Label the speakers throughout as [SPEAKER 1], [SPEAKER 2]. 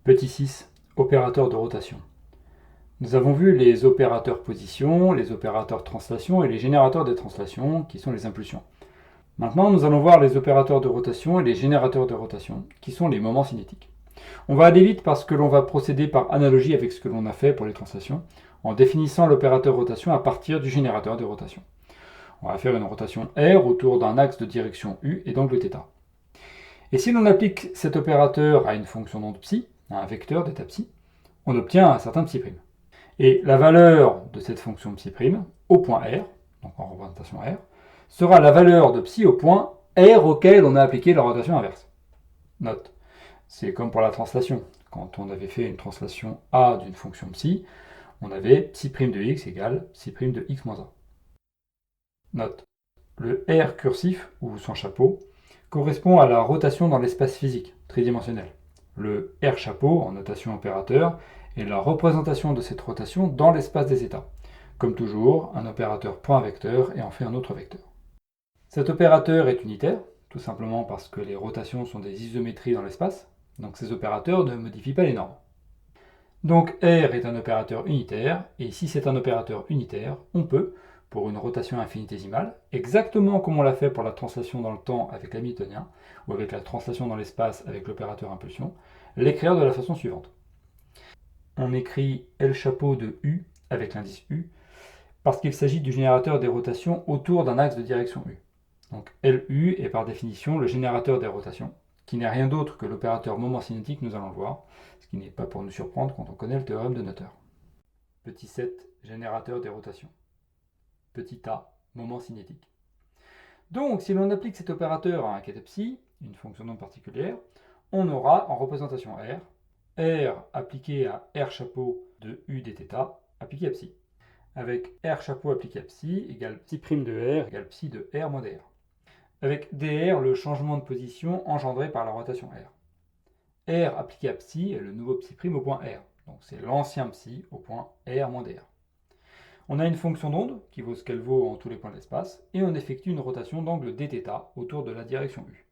[SPEAKER 1] Petit 6, opérateurs de rotation. Nous avons vu les opérateurs position, les opérateurs translation et les générateurs de translation, qui sont les impulsions. Maintenant, nous allons voir les opérateurs de rotation et les générateurs de rotation, qui sont les moments cinétiques. On va aller vite parce que l'on va procéder par analogie avec ce que l'on a fait pour les translations, en définissant l'opérateur rotation à partir du générateur de rotation. On va faire une rotation R autour d'un axe de direction U et d'angle θ. Et si l'on applique cet opérateur à une fonction d'onde psi, à un vecteur d'état psi, on obtient un certain psi'. Et la valeur de cette fonction psi' au point R, donc en représentation R, sera la valeur de psi au point R auquel on a appliqué la rotation inverse. Note, c'est comme pour la translation. Quand on avait fait une translation A d'une fonction psi, on avait psi' de x égale psi' de x moins 1. Note, le R cursif, ou son chapeau, correspond à la rotation dans l'espace physique, tridimensionnel. Le R chapeau, en notation opérateur, est la représentation de cette rotation dans l'espace des états. Comme toujours, un opérateur point vecteur et en fait un autre vecteur. Cet opérateur est unitaire, tout simplement parce que les rotations sont des isométries dans l'espace, donc ces opérateurs ne modifient pas les normes. Donc R est un opérateur unitaire, et si c'est un opérateur unitaire, on peut, pour une rotation infinitésimale, exactement comme on l'a fait pour la translation dans le temps avec l'hamiltonien, ou avec la translation dans l'espace avec l'opérateur impulsion, l'écrire de la façon suivante. On écrit L chapeau de U avec l'indice U, parce qu'il s'agit du générateur des rotations autour d'un axe de direction U. Donc LU est par définition le générateur des rotations, qui n'est rien d'autre que l'opérateur moment cinétique, nous allons le voir, ce qui n'est pas pour nous surprendre quand on connaît le théorème de Noether. Petit 7, générateur des rotations. Petit a, moment cinétique. Donc, si l'on applique cet opérateur à un quête psi, une fonction non particulière, on aura en représentation R appliqué à R chapeau de U dθ appliqué à psi, avec R chapeau appliqué à psi égale psi' de R égale psi de R moins dr. Avec dr, le changement de position engendré par la rotation R. R appliqué à psi est le nouveau psi' au point R, donc c'est l'ancien psi au point R moins dr. On a une fonction d'onde qui vaut ce qu'elle vaut en tous les points de l'espace, et on effectue une rotation d'angle dθ autour de la direction U,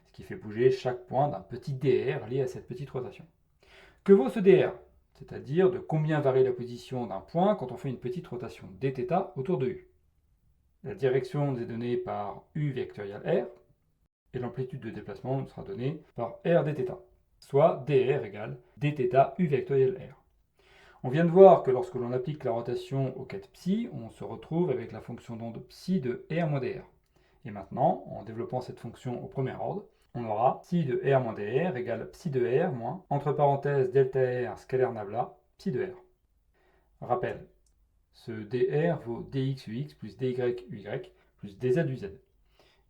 [SPEAKER 1] ce qui fait bouger chaque point d'un petit dr lié à cette petite rotation. Que vaut ce dr? C'est-à-dire de combien varie la position d'un point quand on fait une petite rotation dθ autour de U. La direction nous est donnée par U vectoriel R, et l'amplitude de déplacement nous sera donnée par R dθ, soit dr égale dθ U vectoriel R. On vient de voir que lorsque l'on applique la rotation au quête psi, on se retrouve avec la fonction d'onde psi de R moins dr. Et maintenant, en développant cette fonction au premier ordre, on aura psi de R moins dr égale psi de R moins, entre parenthèses, delta R scalaire nabla, psi de R. Rappel, ce dr vaut dx ux plus dy uy plus dz uz.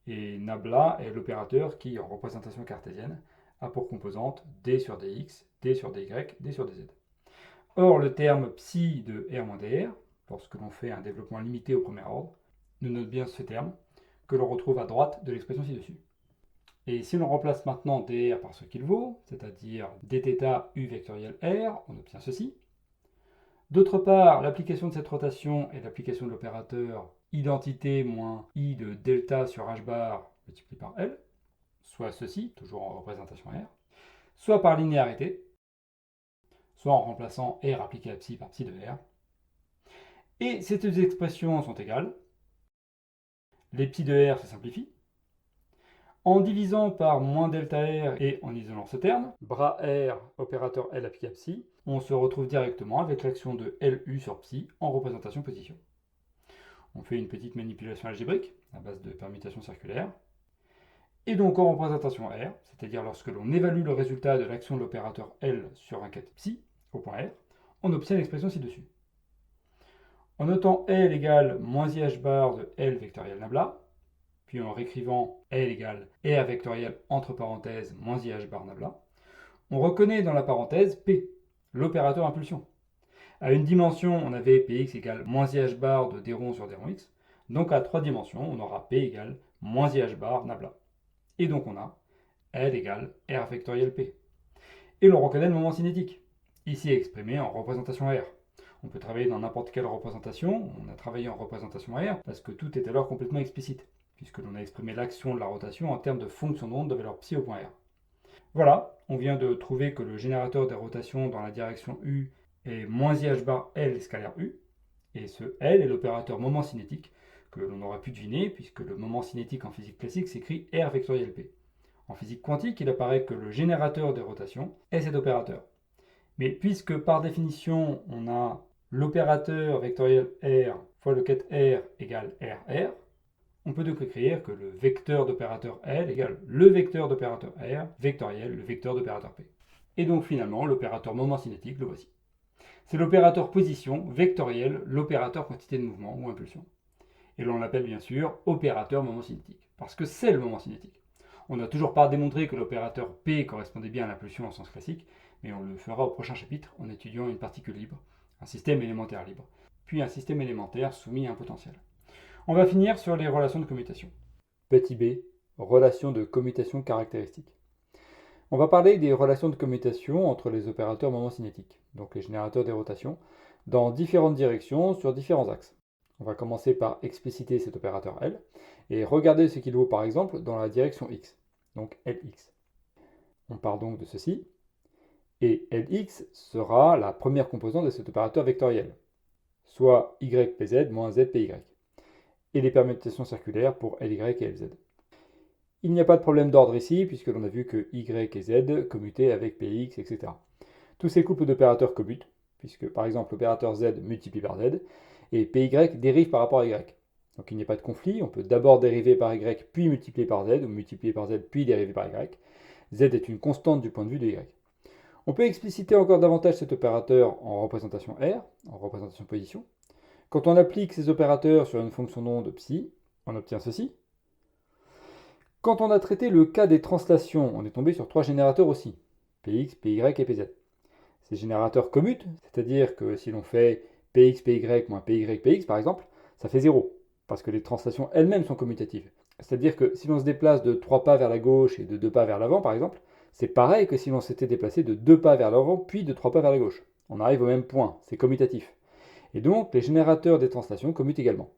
[SPEAKER 1] Et nabla est l'opérateur qui, en représentation cartésienne, a pour composante d sur dx, d sur dy, d sur dz. Or, le terme psi de R moins dr, lorsque l'on fait un développement limité au premier ordre, nous note bien ce terme, que l'on retrouve à droite de l'expression ci-dessus. Et si l'on remplace maintenant dr par ce qu'il vaut, c'est-à-dire dθ u vectoriel R, on obtient ceci. D'autre part, l'application de cette rotation est l'application de l'opérateur identité moins i de delta sur h bar multiplié par L, soit ceci, toujours en représentation R, soit par linéarité, soit en remplaçant R appliqué à psi par psi de R. Et ces deux expressions sont égales. Les psi de R se simplifient. En divisant par moins delta R et en isolant ce terme, bras R, opérateur L appliqué à psi, on se retrouve directement avec l'action de LU sur psi en représentation position. On fait une petite manipulation algébrique à base de permutations circulaires. Et donc en représentation R, c'est-à-dire lorsque l'on évalue le résultat de l'action de l'opérateur L sur un quête psi, au point R, on obtient l'expression ci-dessus. En notant L égale moins IH bar de L vectoriel nabla, puis en réécrivant L égale R vectoriel entre parenthèses moins IH bar nabla, on reconnaît dans la parenthèse P, l'opérateur impulsion. À une dimension, on avait Px égale moins IH bar de d rond sur d rond x, donc à 3 dimensions, on aura P égale moins IH bar nabla. Et donc on a L égale R vectoriel P. Et l'on reconnaît le moment cinétique, ici exprimé en représentation R. On peut travailler dans n'importe quelle représentation, on a travaillé en représentation R parce que tout est alors complètement explicite, puisque l'on a exprimé l'action de la rotation en termes de fonction d'onde de valeur psi au point R. Voilà, on vient de trouver que le générateur des rotations dans la direction U est moins I h bar L scalaire U, et ce L est l'opérateur moment cinétique que l'on aurait pu deviner, puisque le moment cinétique en physique classique s'écrit R vectoriel P. En physique quantique, il apparaît que le générateur des rotations est cet opérateur. Mais puisque par définition, on a l'opérateur vectoriel R fois le quête R égale RR, on peut donc écrire que le vecteur d'opérateur L égale le vecteur d'opérateur R vectoriel le vecteur d'opérateur P. Et donc finalement, l'opérateur moment cinétique, le voici. C'est l'opérateur position vectoriel l'opérateur quantité de mouvement ou impulsion. Et l'on l'appelle bien sûr opérateur moment cinétique, parce que c'est le moment cinétique. On n'a toujours pas démontré que l'opérateur P correspondait bien à l'impulsion en sens classique, mais on le fera au prochain chapitre en étudiant une particule libre, un système élémentaire libre, puis un système élémentaire soumis à un potentiel. On va finir sur les relations de commutation. Petit b, relations de commutation caractéristiques. On va parler des relations de commutation entre les opérateurs moment cinétiques, donc les générateurs des rotations, dans différentes directions sur différents axes. On va commencer par expliciter cet opérateur L et regarder ce qu'il vaut par exemple dans la direction X, donc Lx. On part donc de ceci, et Lx sera la première composante de cet opérateur vectoriel, soit ypz moins zpy, et les permutations circulaires pour Ly et Lz. Il n'y a pas de problème d'ordre ici, puisque l'on a vu que y et z commutaient avec px, etc. Tous ces couples d'opérateurs commutent, puisque par exemple l'opérateur z multiplie par z, et py dérive par rapport à y. Donc il n'y a pas de conflit, on peut d'abord dériver par y, puis multiplier par z, ou multiplier par z, puis dériver par y. Z est une constante du point de vue de y. On peut expliciter encore davantage cet opérateur en représentation R, en représentation position. Quand on applique ces opérateurs sur une fonction d'onde psi, on obtient ceci. Quand on a traité le cas des translations, on est tombé sur 3 générateurs aussi, Px, Py et Pz. Ces générateurs commutent, c'est-à-dire que si l'on fait Px, Py moins Py, Px par exemple, ça fait 0, parce que les translations elles-mêmes sont commutatives. C'est-à-dire que si l'on se déplace de 3 pas vers la gauche et de 2 pas vers l'avant par exemple, c'est pareil que si l'on s'était déplacé de 2 pas vers l'avant puis de 3 pas vers la gauche. On arrive au même point, c'est commutatif. Et donc les générateurs des translations commutent également.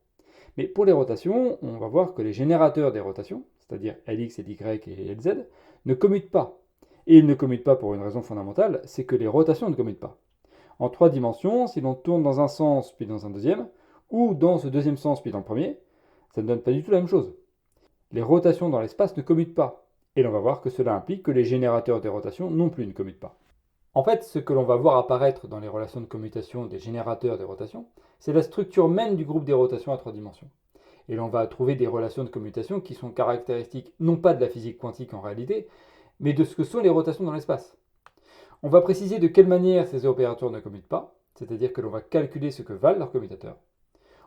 [SPEAKER 1] Mais pour les rotations, on va voir que les générateurs des rotations, c'est-à-dire Lx, Ly et Lz, ne commutent pas. Et ils ne commutent pas pour une raison fondamentale, c'est que les rotations ne commutent pas. En 3 dimensions, si l'on tourne dans un sens puis dans un deuxième, ou dans ce deuxième sens puis dans le premier, ça ne donne pas du tout la même chose. Les rotations dans l'espace ne commutent pas. Et l'on va voir que cela implique que les générateurs des rotations non plus ne commutent pas. En fait, ce que l'on va voir apparaître dans les relations de commutation des générateurs des rotations, c'est la structure même du groupe des rotations à 3 dimensions. Et l'on va trouver des relations de commutation qui sont caractéristiques non pas de la physique quantique en réalité, mais de ce que sont les rotations dans l'espace. On va préciser de quelle manière ces opérateurs ne commutent pas, c'est-à-dire que l'on va calculer ce que valent leurs commutateurs.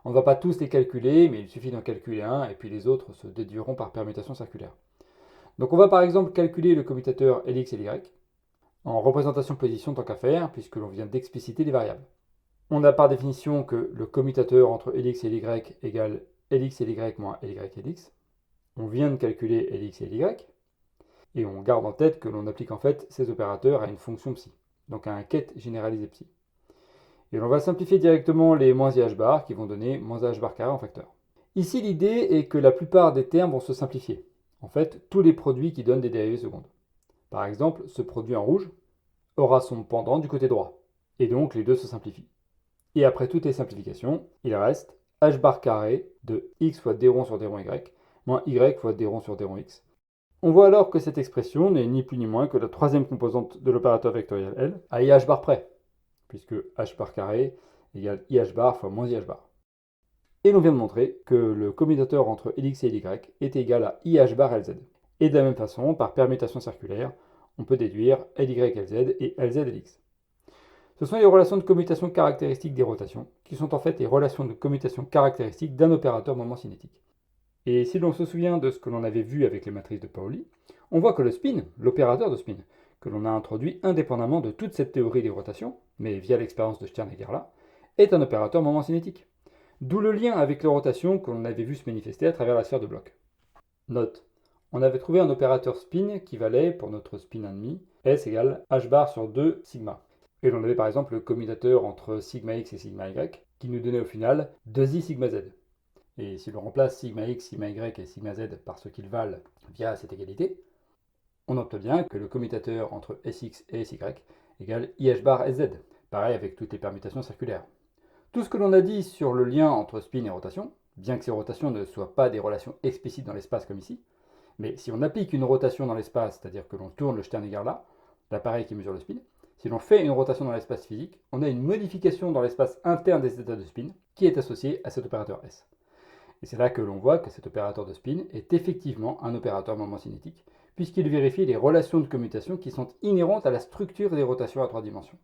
[SPEAKER 1] On ne va pas tous les calculer, mais il suffit d'en calculer un, et puis les autres se déduiront par permutation circulaire. Donc on va par exemple calculer le commutateur Lx et Ly, en représentation position tant qu'à faire, puisque l'on vient d'expliciter les variables. On a par définition que le commutateur entre Lx et Ly égale Lx et Ly moins Ly et Lx. On vient de calculer Lx et Ly, et on garde en tête que l'on applique en fait ces opérateurs à une fonction psi, donc à un ket généralisé psi. Et l'on va simplifier directement les moins IH bar qui vont donner moins AH bar carré en facteur. Ici l'idée est que la plupart des termes vont se simplifier. En fait, tous les produits qui donnent des dérivées secondes. Par exemple, ce produit en rouge aura son pendant du côté droit, et donc les deux se simplifient. Et après toutes les simplifications, il reste h bar carré de x fois d rond sur d rond y, moins y fois d rond sur d rond x. On voit alors que cette expression n'est ni plus ni moins que la troisième composante de l'opérateur vectoriel L, à IH bar près, puisque h bar carré égale IH bar fois moins IH bar. Et l'on vient de montrer que le commutateur entre Lx et Ly est égal à IH bar Lz. Et de la même façon, par permutation circulaire, on peut déduire Ly Lz et Lz Lx. Ce sont les relations de commutation caractéristiques des rotations, qui sont en fait les relations de commutation caractéristiques d'un opérateur moment cinétique. Et si l'on se souvient de ce que l'on avait vu avec les matrices de Pauli, on voit que le spin, l'opérateur de spin, que l'on a introduit indépendamment de toute cette théorie des rotations, mais via l'expérience de Stern-Gerlach, est un opérateur moment cinétique. D'où le lien avec les rotations que l'on avait vu se manifester à travers la sphère de Bloch. Note, on avait trouvé un opérateur spin qui valait, pour notre spin 1,5, S égale h bar sur 2 sigma. Et l'on avait par exemple le commutateur entre sigma x et sigma y, qui nous donnait au final 2i sigma z. Et si l'on remplace sigma x, sigma y et sigma z par ce qu'ils valent via cette égalité, on note bien que le commutateur entre Sx et Sy égale IH bar Sz. Pareil avec toutes les permutations circulaires. Tout ce que l'on a dit sur le lien entre spin et rotation, bien que ces rotations ne soient pas des relations explicites dans l'espace comme ici, mais si on applique une rotation dans l'espace, c'est-à-dire que l'on tourne le Stern-Égard là, l'appareil qui mesure le spin, si l'on fait une rotation dans l'espace physique, on a une modification dans l'espace interne des états de spin qui est associée à cet opérateur S. Et c'est là que l'on voit que cet opérateur de spin est effectivement un opérateur moment cinétique, puisqu'il vérifie les relations de commutation qui sont inhérentes à la structure des rotations à 3 dimensions.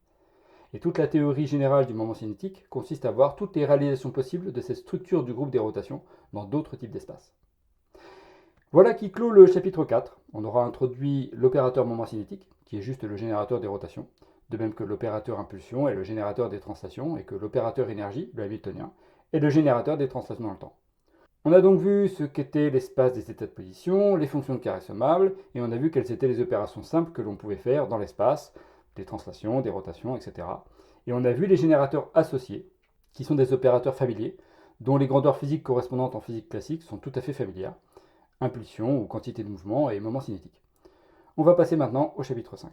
[SPEAKER 1] Et toute la théorie générale du moment cinétique consiste à voir toutes les réalisations possibles de cette structure du groupe des rotations dans d'autres types d'espaces. Voilà qui clôt le chapitre 4. On aura introduit l'opérateur moment cinétique, qui est juste le générateur des rotations, de même que l'opérateur impulsion est le générateur des translations, et que l'opérateur énergie, le hamiltonien, est le générateur des translations dans le temps. On a donc vu ce qu'était l'espace des états de position, les fonctions de carré sommables, et on a vu quelles étaient les opérations simples que l'on pouvait faire dans l'espace, des translations, des rotations, etc. Et on a vu les générateurs associés, qui sont des opérateurs familiers, dont les grandeurs physiques correspondantes en physique classique sont tout à fait familières, impulsion ou quantité de mouvement et moment cinétique. On va passer maintenant au chapitre 5.